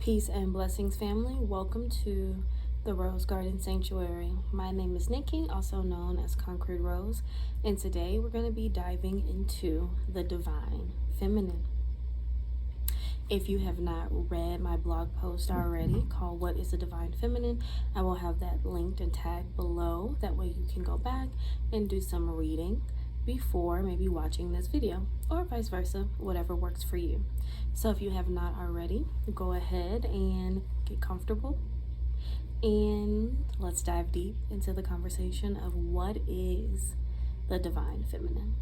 Peace and blessings, family. Welcome to the Rose Garden Sanctuary. My name is Nikki, also known as Concrete Rose, and today we're going to be diving into the divine feminine. If you have not read my blog post already called What is the Divine Feminine, I will have that linked and tagged below. That way you can go back and do some reading before maybe watching this video, or vice versa, whatever works for you. So if you have not already, go ahead and get comfortable and let's dive deep into the conversation of what is the divine feminine.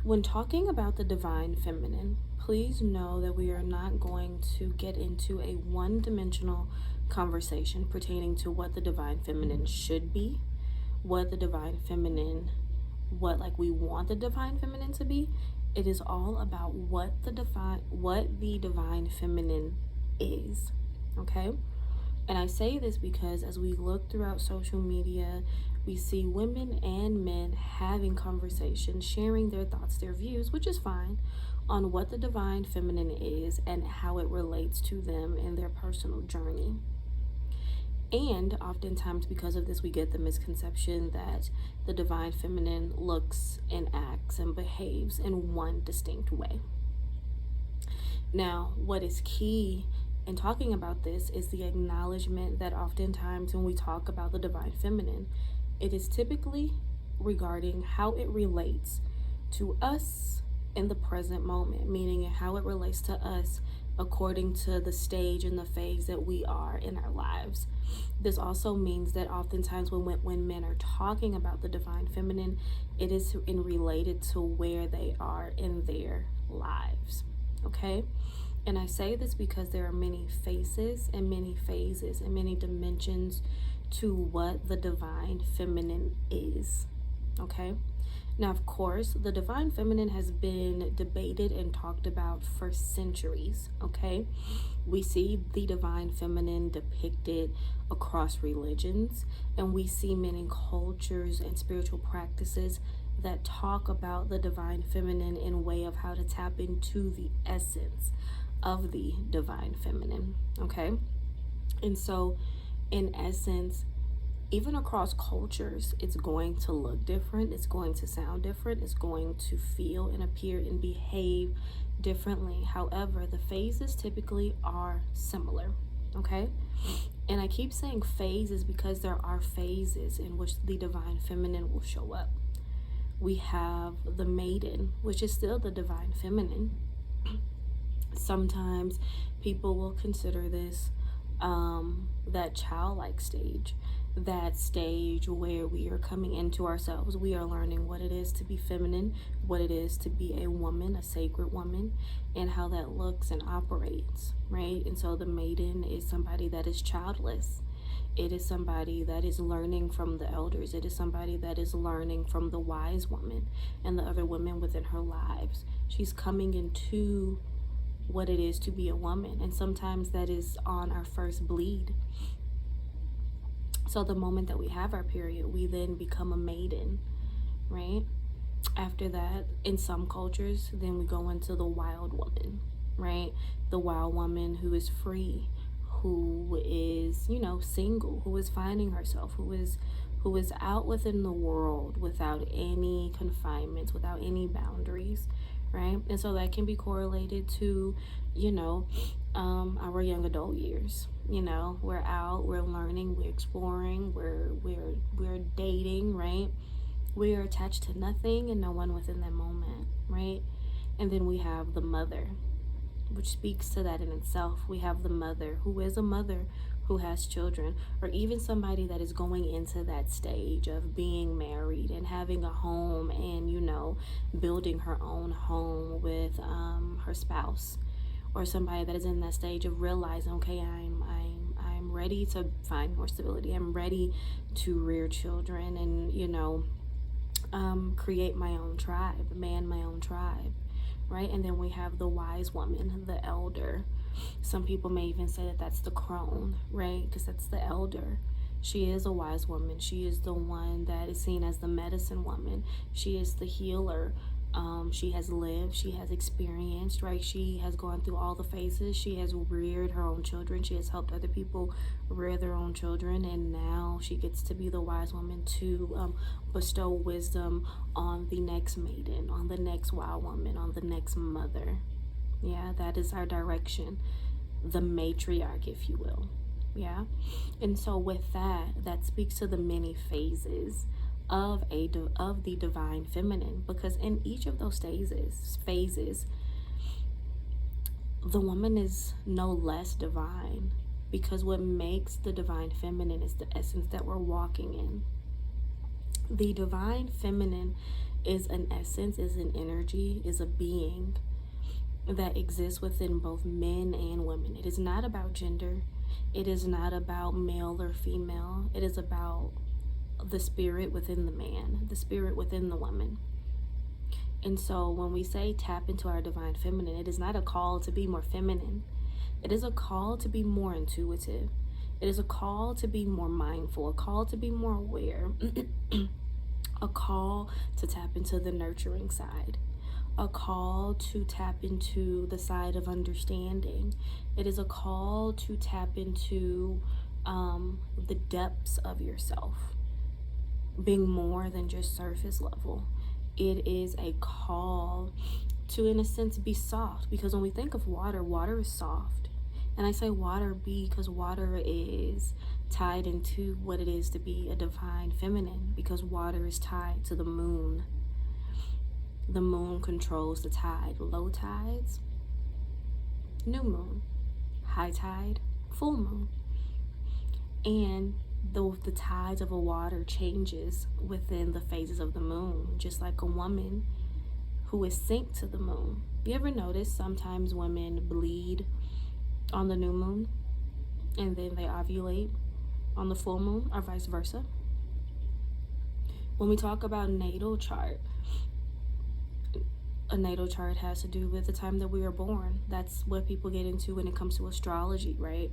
When talking about the divine feminine, please know that we are not going to get into a one-dimensional conversation pertaining to what the divine feminine should be, what the divine feminine, we want the divine feminine to be. It is all about what the divine feminine is, okay? And I say this because as we look throughout social media, we see women and men having conversations, sharing their thoughts, their views, which is fine, on what the divine feminine is and how it relates to them in their personal journey. And oftentimes because of this, we get the misconception that the divine feminine looks and acts and behaves in one distinct way. Now, what is key in talking about this is the acknowledgement that oftentimes when we talk about the divine feminine, it is typically regarding how it relates to us in the present moment, meaning how it relates to us according to the stage and the phase that we are in our lives. This also means that oftentimes when men are talking about the divine feminine, it is related to where they are in their lives, okay? And I say this because there are many faces and many phases and many dimensions to what the divine feminine is, okay? Now, of course, the divine feminine has been debated and talked about for centuries, okay? We see the divine feminine depicted across religions, and we see many cultures and spiritual practices that talk about the divine feminine in way of how to tap into the essence of the divine feminine, okay? And so in essence, even across cultures, it's going to look different, it's going to sound different, it's going to feel and appear and behave differently. However, the phases typically are similar, okay? And I keep saying phases because there are phases in which the divine feminine will show up. We have the maiden, which is still the divine feminine. Sometimes people will consider this that childlike stage, that stage where we are coming into ourselves. We are learning what it is to be feminine, what it is to be a woman, a sacred woman, and how that looks and operates, right? And so the maiden is somebody that is childless. It is somebody that is learning from the elders. It is somebody that is learning from the wise woman and the other women within her lives. She's coming into what it is to be a woman, and sometimes that is on our first bleed. So the moment that we have our period, we then become a maiden, right? After that, in some cultures, then we go into the wild woman, right? The wild woman who is free, who is, single, who is finding herself, who is out within the world without any confinements, without any boundaries, right? And so that can be correlated to, our young adult years. We're out, we're learning, we're exploring, we're dating, right? We are attached to nothing and no one within that moment, right? And then we have the mother, which speaks to that in itself. We have the mother who is a mother who has children, or even somebody that is going into that stage of being married and having a home and, you know, building her own home with her spouse, or somebody that is in that stage of realizing, okay, I'm ready to find more stability. I'm ready to rear children and, you know, create my own tribe, man my own tribe, right? And then we have the wise woman, the elder. Some people may even say that that's the crone, right? Because that's the elder. She is a wise woman. She is the one that is seen as the medicine woman. She is the healer. She has lived, she has experienced, right? She has gone through all the phases. She has reared her own children. She has helped other people rear their own children. And now she gets to be the wise woman to bestow wisdom on the next maiden, on the next wild woman, on the next mother. Yeah, that is our direction. The matriarch, if you will. Yeah. And so with that, that speaks to the many phases of the divine feminine, because in each of those phases, the woman is no less divine, because what makes the divine feminine is the essence that we're walking in. The divine feminine is an essence, is an energy, is a being that exists within both men and women. It is not about gender. It is not about male or female. It is about the spirit within the man, the spirit within the woman. And so when we say tap into our divine feminine, it is not a call to be more feminine. It is a call to be more intuitive. It is a call to be more mindful, a call to be more aware, a call to tap into the nurturing side, a call to tap into the side of understanding. It is a call to tap into the depths of yourself, being more than just surface level. It is a call to, in a sense, be soft, because when we think of water, water is soft. And I say water because water is tied into what it is to be a divine feminine, because water is tied to the moon. The moon controls the tide. Low tides, new moon. High tide, full moon. And the tides of a water changes within the phases of the moon, just like a woman who is synced to the moon. You ever notice sometimes women bleed on the new moon and then they ovulate on the full moon, or vice versa? When we talk about natal chart, a natal chart has to do with the time that we were born. That's what people get into when it comes to astrology, right?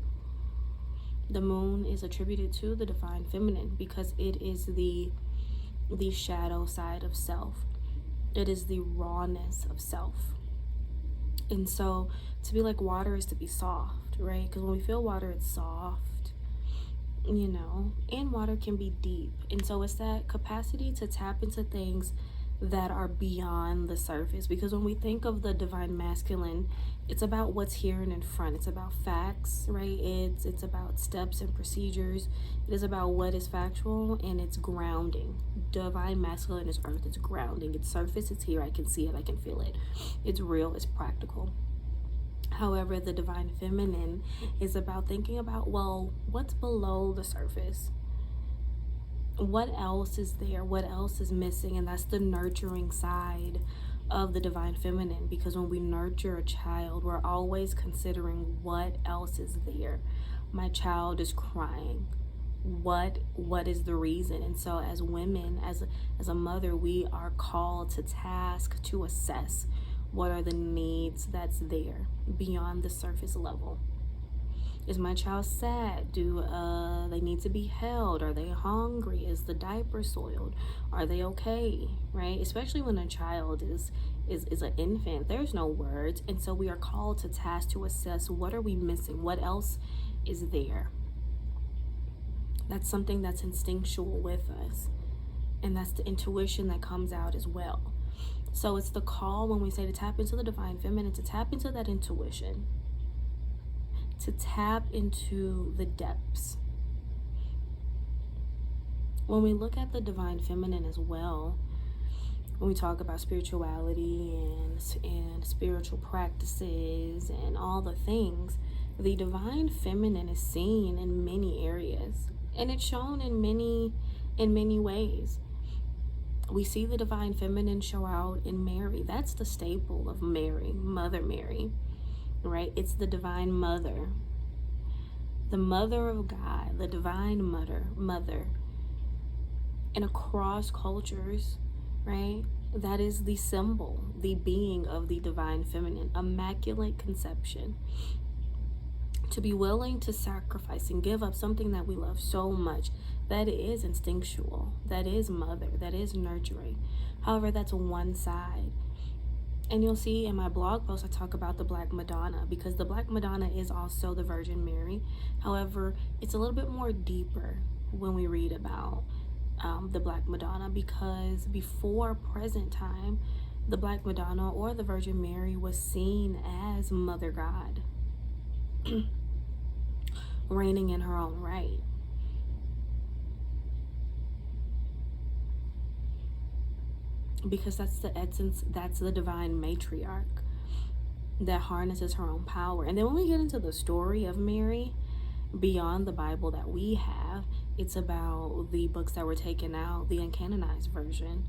The moon is attributed to the divine feminine because it is the shadow side of self. It is the rawness of self. And so to be like water is to be soft, right? Because when we feel water, it's soft, you know, and water can be deep. And so it's that capacity to tap into things that are beyond the surface. Because when we think of the divine masculine, it's about what's here and in front. It's about facts, right? It's about steps and procedures. It is about what is factual, and it's grounding. Divine masculine is earth. It's grounding. It's surface. It's here. I can see it. I can feel it. It's real. It's practical. However, the divine feminine is about thinking about, well, what's below the surface? What else is there? What else is missing? And that's the nurturing side of the divine feminine, because when we nurture a child, we're always considering what else is there. My child is crying. What is the reason? And so as women, as a mother, we are called to task to assess what are the needs that's there beyond the surface level. Is my child sad? Do they need to be held? Are they hungry? Is the diaper soiled? Are they okay? Right? Especially when a child is an infant, there's no words. And so we are called to task to assess, what are we missing? What else is there? That's something that's instinctual with us. And that's the intuition that comes out as well. So it's the call when we say to tap into the divine feminine, to tap into that intuition, to tap into the depths. When we look at the divine feminine as well, when we talk about spirituality and spiritual practices and all the things, the divine feminine is seen in many areas, and it's shown in many ways. We see the divine feminine show out in Mary. That's the staple of Mary, Mother Mary, right? It's the divine mother, the mother of God, the divine mother. And across cultures, right? That is the symbol, the being of the divine feminine, immaculate conception. To be willing to sacrifice and give up something that we love so much, that is instinctual, that is mother, that is nurturing. However, that's one side. And you'll see in my blog post, I talk about the Black Madonna, because the Black Madonna is also the Virgin Mary. However, it's a little bit more deeper when we read about the Black Madonna, because before present time, the Black Madonna or the Virgin Mary was seen as Mother God, reigning in her own right. Because that's the essence, that's the divine matriarch that harnesses her own power. And then when we get into the story of Mary, beyond the Bible that we have, it's about the books that were taken out, the uncanonized version.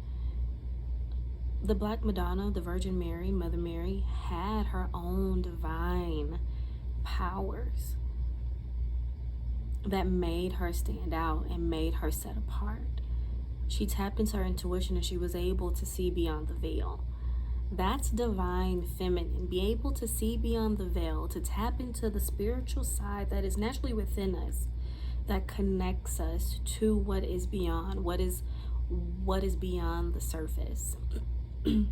The Black Madonna, the Virgin Mary, Mother Mary, had her own divine powers that made her stand out and made her set apart. She tapped into her intuition and she was able to see beyond the veil. That's divine feminine. Be able to see beyond the veil, to tap into the spiritual side that is naturally within us, that connects us to what is beyond, what is beyond the surface. And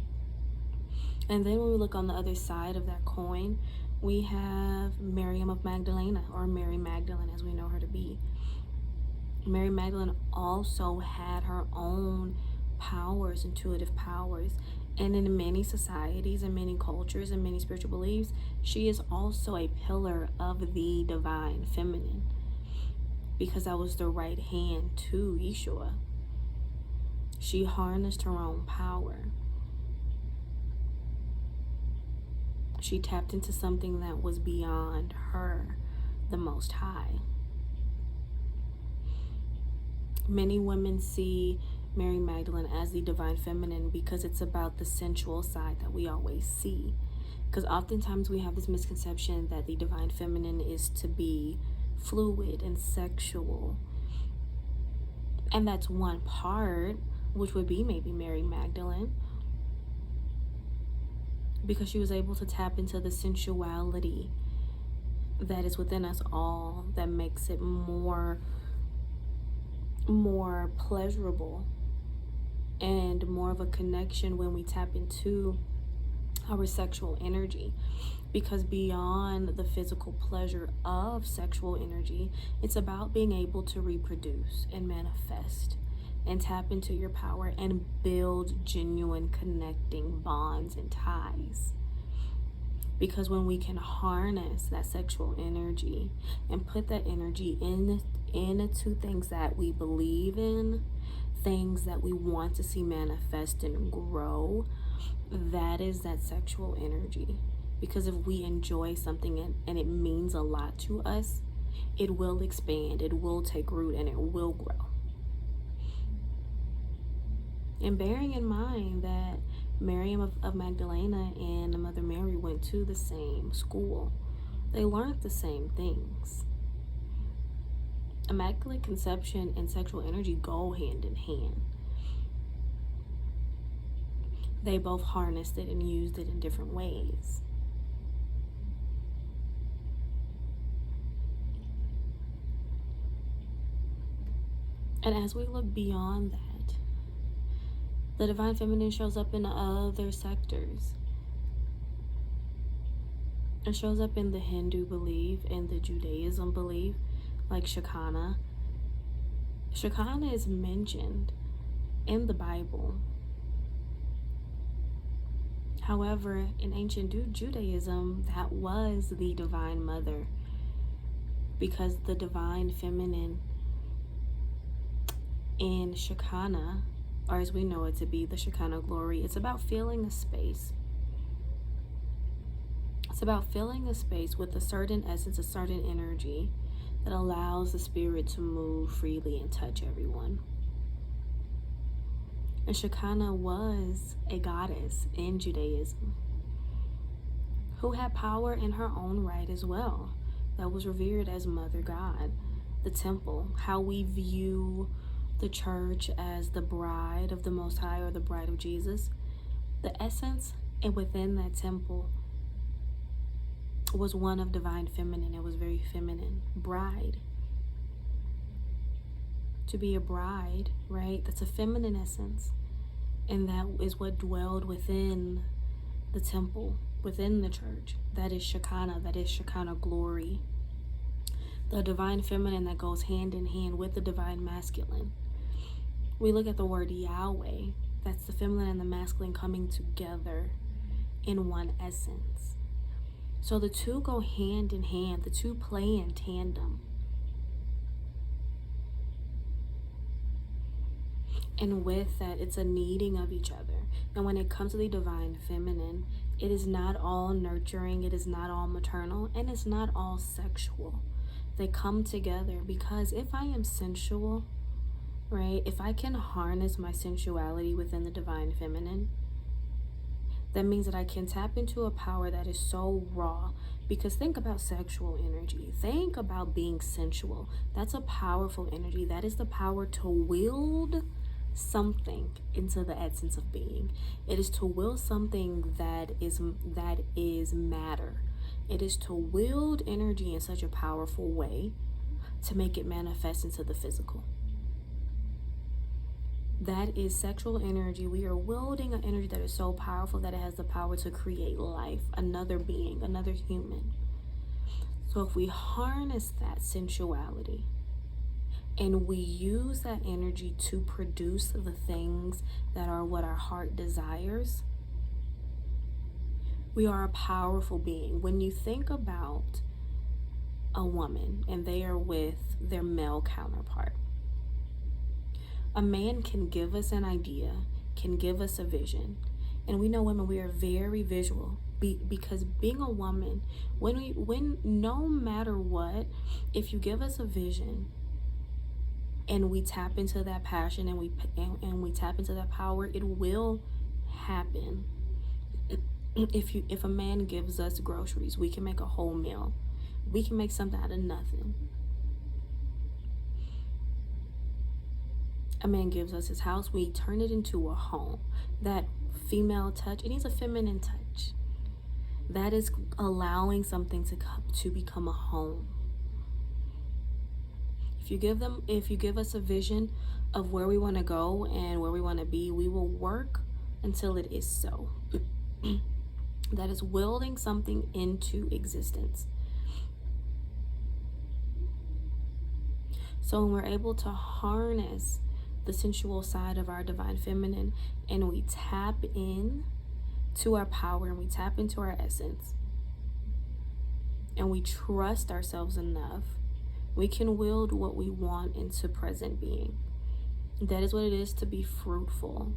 then when we look on the other side of that coin, we have Miriam of Magdalene, or Mary Magdalene as we know her to be. Mary Magdalene also had her own powers, intuitive powers. And in many societies and many cultures and many spiritual beliefs, she is also a pillar of the divine feminine, because that was the right hand to Yeshua. She harnessed her own power. She tapped into something that was beyond her, the Most High. Many women see Mary Magdalene as the divine feminine because it's about the sensual side that we always see. Because oftentimes we have this misconception that the divine feminine is to be fluid and sexual. And that's one part, which would be maybe Mary Magdalene, because she was able to tap into the sensuality that is within us all, that makes it more pleasurable and more of a connection when we tap into our sexual energy. Because beyond the physical pleasure of sexual energy, it's about being able to reproduce and manifest and tap into your power and build genuine connecting bonds and ties. Because when we can harness that sexual energy and put that energy into things that we believe in, things that we want to see manifest and grow, that is that sexual energy. Because if we enjoy something and it means a lot to us, it will expand, it will take root, and it will grow. And bearing in mind that Miriam of Magdalena and Mother Mary went to the same school, they learned the same things. Immaculate conception and sexual energy go hand in hand. They both harnessed it and used it in different ways. And as we look beyond that, the divine feminine shows up in other sectors. It shows up in the Hindu belief and the Judaism belief, like Shekinah. Shekinah is mentioned in the Bible. However, in ancient Judaism, that was the divine mother, because the divine feminine in Shekinah, or as we know it to be the Shekinah glory, it's about filling a space. It's about filling a space with a certain essence, a certain energy that allows the spirit to move freely and touch everyone. And Shekinah was a goddess in Judaism who had power in her own right as well, that was revered as Mother God. The temple, how we view the church as the bride of the Most High or the bride of Jesus, the essence and within that temple was one of divine feminine. It was very feminine. Bride. To be a bride, right? That's a feminine essence. And that is what dwelled within the temple, within the church. That is Shekinah. That is Shekinah glory. The divine feminine that goes hand in hand with the divine masculine. We look at the word Yahweh. That's the feminine and the masculine coming together in one essence. So the two go hand in hand. The two play in tandem. And with that, it's a needing of each other. And when it comes to the divine feminine, it is not all nurturing, it is not all maternal, and it's not all sexual. They come together because if I am sensual, right, if I can harness my sensuality within the divine feminine, that means that I can tap into a power that is so raw. Because think about sexual energy. Think about being sensual. That's a powerful energy. That is the power to wield something into the essence of being. It is to will something that is matter. It is to wield energy in such a powerful way to make it manifest into the physical. That is sexual energy. We are wielding an energy that is so powerful that it has the power to create life, another being, another human. So if we harness that sensuality and we use that energy to produce the things that are what our heart desires, we are a powerful being. When you think about a woman and they are with their male counterpart, a man can give us an idea, can give us a vision. And we know women, we are very visual. Because being a woman, when no matter what, if you give us a vision, and we tap into that passion and we tap into that power, it will happen. If a man gives us groceries, we can make a whole meal. We can make something out of nothing. A man gives us his house, we turn it into a home. That female touch, it needs a feminine touch. That is allowing something to become a home. If you give us a vision of where we want to go and where we want to be, we will work until it is so. That is wielding something into existence. So when we're able to harness the sensual side of our divine feminine and we tap in to our power and we tap into our essence and we trust ourselves enough, we can wield what we want into present being. That is what it is to be fruitful.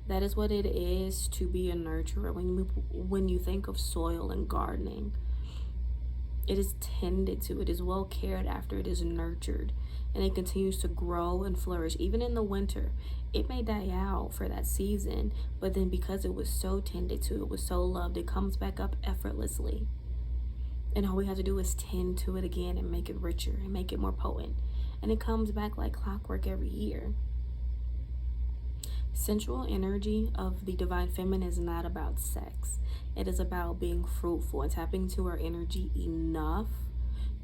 That is what it is to be a nurturer. When you think of soil and gardening, it is tended to, it is well cared after, it is nurtured, and it continues to grow and flourish. Even in the winter, it may die out for that season, but then because it was so tended to, it was so loved, it comes back up effortlessly. And all we have to do is tend to it again and make it richer and make it more potent. And it comes back like clockwork every year. Sensual energy of the divine feminine is not about sex. It is about being fruitful and tapping into our energy enough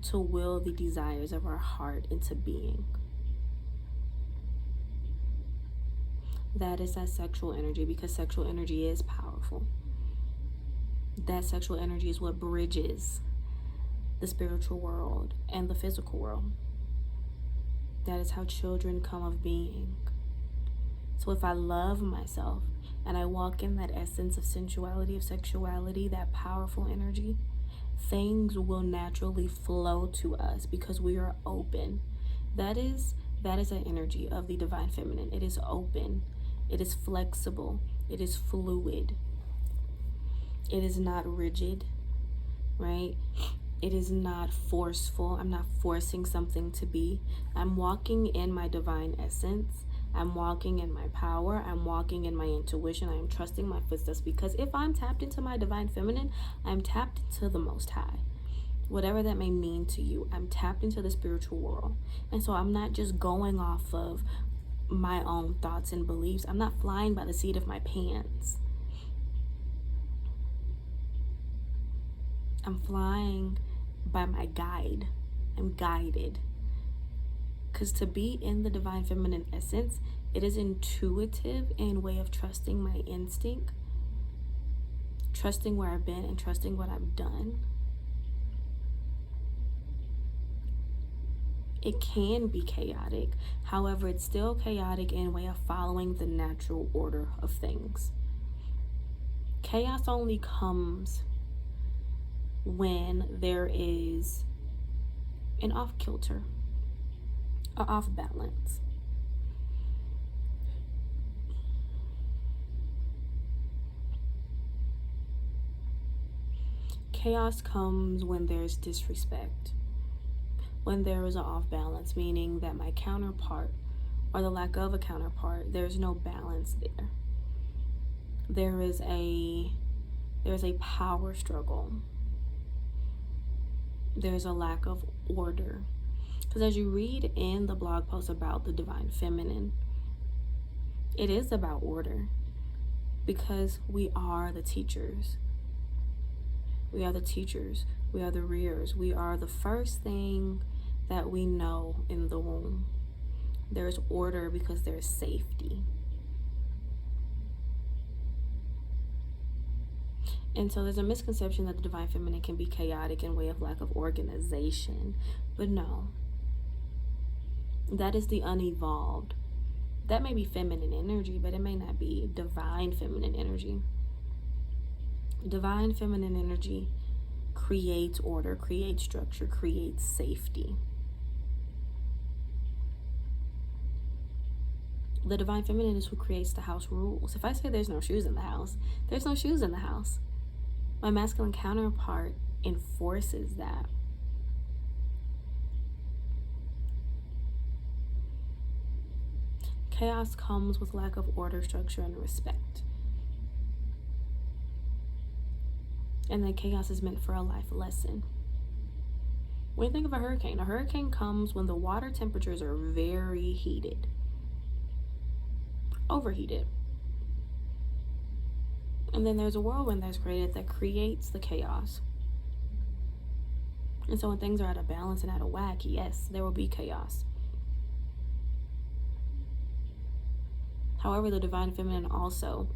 to will the desires of our heart into being. That is that sexual energy, because sexual energy is powerful. That sexual energy is what bridges the spiritual world and the physical world. That is how children come of being. So if I love myself and I walk in that essence of sensuality, of sexuality, that powerful energy, things will naturally flow to us because we are open. That is the energy of the divine feminine. It is open. It is flexible. It is fluid. It is not rigid, right? It is not forceful. I'm not forcing something to be. I'm walking in my divine essence. I'm walking in my power. I'm walking in my intuition. I am trusting my footsteps, because if I'm tapped into my divine feminine, I'm tapped into the Most High. Whatever that may mean to you, I'm tapped into the spiritual world. And so I'm not just going off of my own thoughts and beliefs. I'm not flying by the seat of my pants. I'm flying by my guide. I'm guided. Because to be in the divine feminine essence, it is intuitive in way of trusting my instinct, trusting where I've been, and trusting what I've done. It can be chaotic. However, it's still chaotic in way of following the natural order of things. Chaos only comes when there is an off kilter, an off balance. Chaos comes when there's disrespect, when there is an off balance, meaning that my counterpart, or the lack of a counterpart, there's no balance there. There's a power struggle. There's a lack of order. Because as you read in the blog post about the divine feminine, it is about order, because we are the teachers. We are the teachers. We are the rears. We are the first thing that we know in the womb. There's order because there's safety. And so there's a misconception that the divine feminine can be chaotic in way of lack of organization. But no. That is the unevolved. That may be feminine energy, but it may not be divine feminine energy. Divine feminine energy creates order, creates structure, creates safety. The divine feminine is who creates the house rules. If I say there's no shoes in the house, there's no shoes in the house. My masculine counterpart enforces that. Chaos comes with lack of order, structure, and respect. And then chaos is meant for a life lesson. When you think of a hurricane comes when the water temperatures are very heated, overheated. And then there's a whirlwind that's created that creates the chaos. And so when things are out of balance and out of whack, yes, there will be chaos. However, the divine feminine also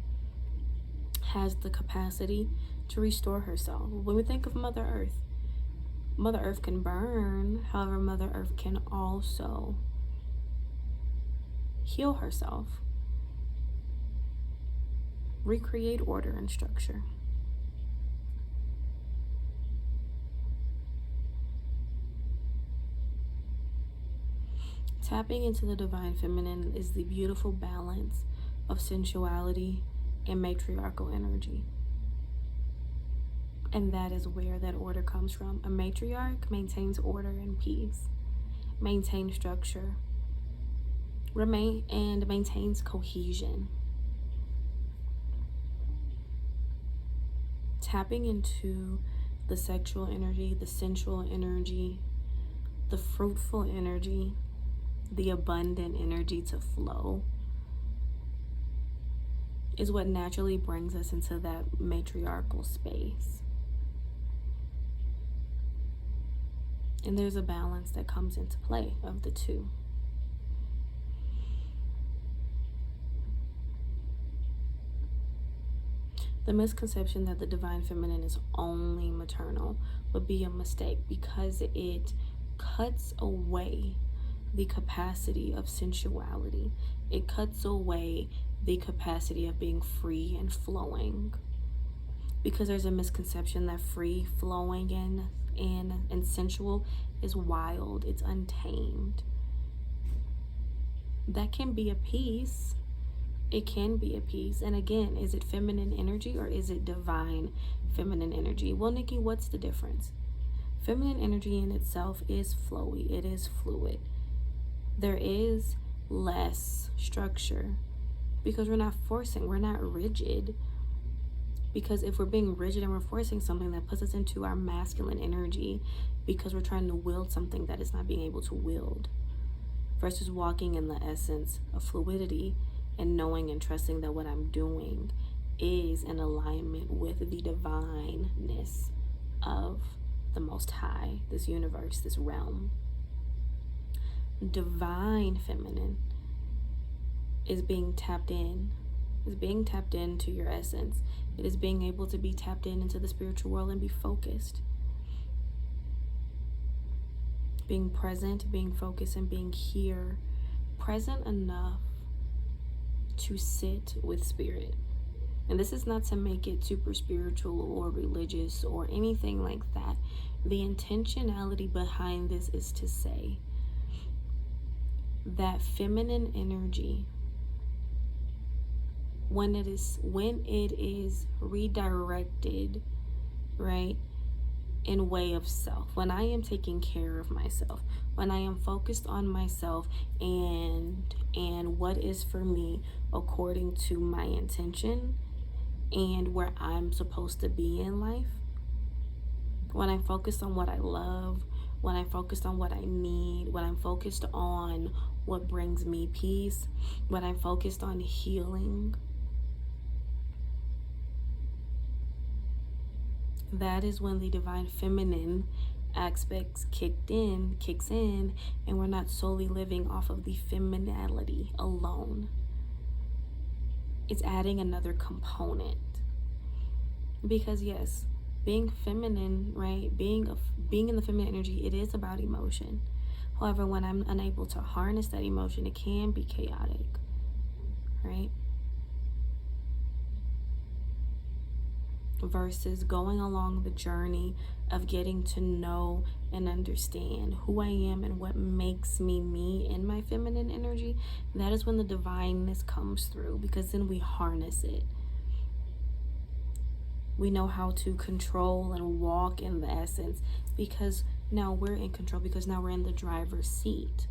has the capacity to restore herself. When we think of Mother Earth can burn. However, Mother Earth can also heal herself, recreate order and structure. Tapping into the divine feminine is the beautiful balance of sensuality and matriarchal energy. And that is where that order comes from. A matriarch maintains order and peace, maintains structure, maintains cohesion. Tapping into the sexual energy, the sensual energy, the fruitful energy, the abundant energy to flow is what naturally brings us into that matriarchal space. And there's a balance that comes into play of the two. The misconception that the divine feminine is only maternal would be a mistake, because it cuts away the capacity of sensuality. It cuts away the capacity of being free and flowing, because there's a misconception that free, flowing, and sensual is wild, it's untamed. That can be a piece. It can be a piece. And again, is it feminine energy or is it divine feminine energy? Well, Nikki, what's the difference? Feminine energy in itself is flowy. It is fluid. There is less structure, because we're not forcing, we're not rigid. Because if we're being rigid and we're forcing something, that puts us into our masculine energy, because we're trying to wield something that is not being able to wield, versus walking in the essence of fluidity and knowing and trusting that what I'm doing is in alignment with the divineness of the Most High, this universe, this realm. Divine feminine is being tapped in, is being tapped into your essence. It is being able to be tapped into the spiritual world and be focused. Being present, being focused, and being here, present enough to sit with spirit. And this is not to make it super spiritual or religious or anything like that. The intentionality behind this is to say that feminine energy, when it is redirected, right, in way of self, when I am taking care of myself, when I am focused on myself and what is for me according to my intention and where I'm supposed to be in life, when I'm focused on what I love, when I'm focused on what I need, when I'm focused on what brings me peace, when I'm focused on healing, that is when the divine feminine aspects kicks in, and we're not solely living off of the femininity alone. It's adding another component. Because yes, being feminine, right, being in the feminine energy, it is about emotion. However, when I'm unable to harness that emotion, it can be chaotic, right? Versus going along the journey of getting to know and understand who I am and what makes me me in my feminine energy, that is when the divineness comes through, because then we harness it. We know how to control and walk in the essence, because now we're in control, because now we're in the driver's seat.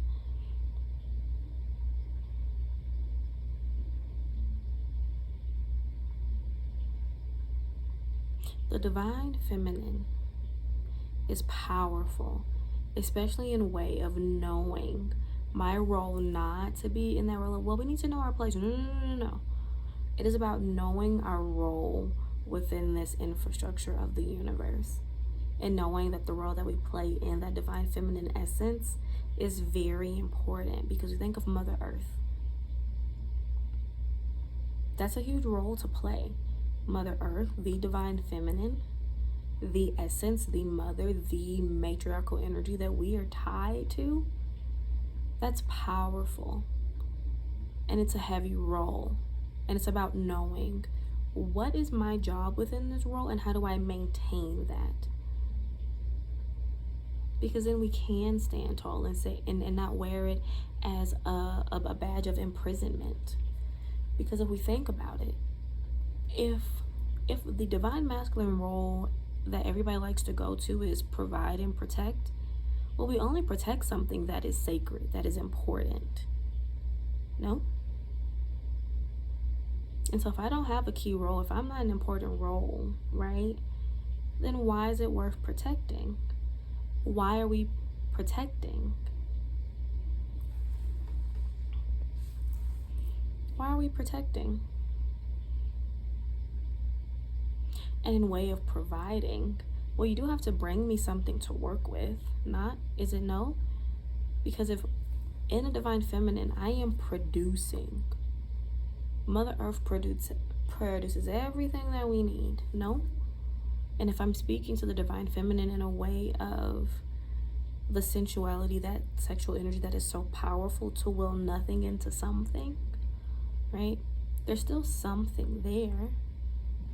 The divine feminine is powerful, especially in a way of knowing my role, not to be in that role of, well, we need to know our place. No. It is about knowing our role within this infrastructure of the universe, and knowing that the role that we play in that divine feminine essence is very important, because we think of Mother Earth. That's a huge role to play. Mother Earth, the divine feminine, the essence, the mother, the matriarchal energy that we are tied to, that's powerful. And it's a heavy role. And it's about knowing what is my job within this role and how do I maintain that. Because then we can stand tall and say and not wear it as a badge of imprisonment. Because if we think about it, if the divine masculine role that everybody likes to go to is provide and protect, well, we only protect something that is sacred, that is important. No? And so if I don't have a key role, if I'm not an important role, right, then why is it worth protecting? Why are we protecting? Why are we protecting? And in way of providing, well, you do have to bring me something to work with. Not, is it no? Because if in a divine feminine, I am producing, Mother Earth produces everything that we need. No? And if I'm speaking to the divine feminine in a way of the sensuality, that sexual energy that is so powerful to will nothing into something, right? There's still something there.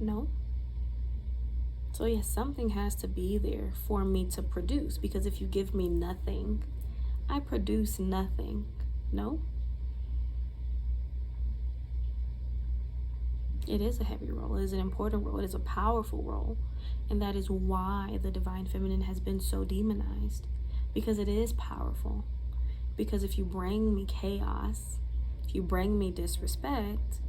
No? So yes, something has to be there for me to produce, because if you give me nothing, I produce nothing. No? It is a heavy role. It is an important role. It is a powerful role. And that is why the divine feminine has been so demonized, because it is powerful. Because if you bring me chaos, if you bring me disrespect,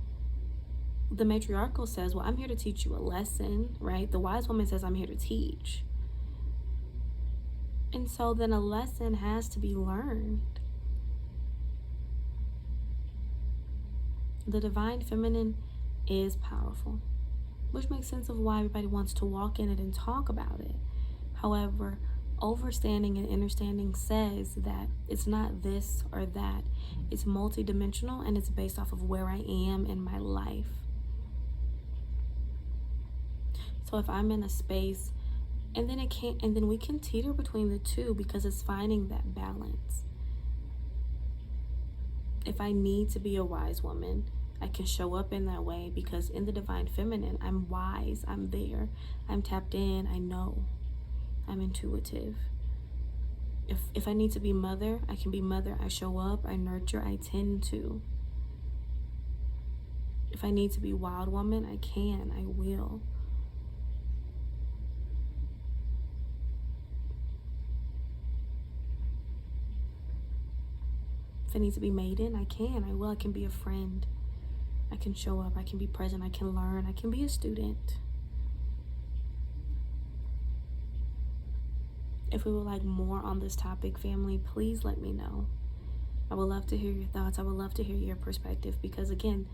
the matriarchal says, well, I'm here to teach you a lesson, right? The wise woman says, I'm here to teach. And so then a lesson has to be learned. The divine feminine is powerful, which makes sense of why everybody wants to walk in it and talk about it. However, overstanding and understanding says that it's not this or that. It's multidimensional, and it's based off of where I am in my life. So if I'm in a space, and then we can teeter between the two, because it's finding that balance. If I need to be a wise woman, I can show up in that way, because in the divine feminine, I'm wise, I'm there, I'm tapped in, I know, I'm intuitive. If I need to be mother, I can be mother. I show up, I nurture, I tend to. If I need to be wild woman, I can, I will. If I need to be maiden, I can, I will. I can be a friend. I can show up, I can be present, I can learn, I can be a student. If we would like more on this topic, family, please let me know. I would love to hear your thoughts. I would love to hear your perspective, because again,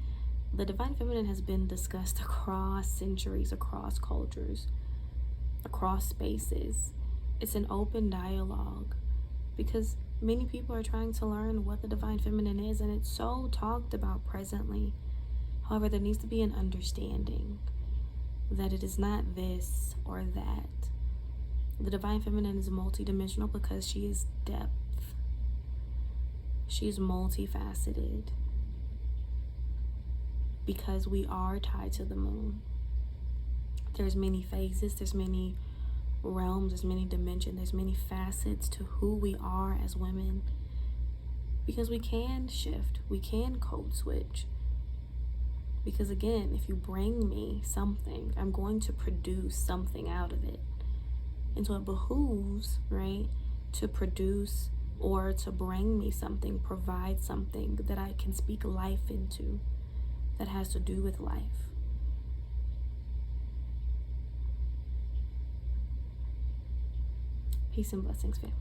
the divine feminine has been discussed across centuries, across cultures, across spaces. It's an open dialogue, because many people are trying to learn what the divine feminine is, and it's so talked about presently. However, there needs to be an understanding that it is not this or that. The divine feminine is multidimensional because she is depth. She is multifaceted, because we are tied to the moon. There's many phases, there's many realms, there's many dimensions, there's many facets to who we are as women, because we can shift, we can code switch. Because again, if you bring me something, I'm going to produce something out of it. And so it behooves, right, to produce or to bring me something, provide something that I can speak life into, that has to do with life. Peace and blessings, family.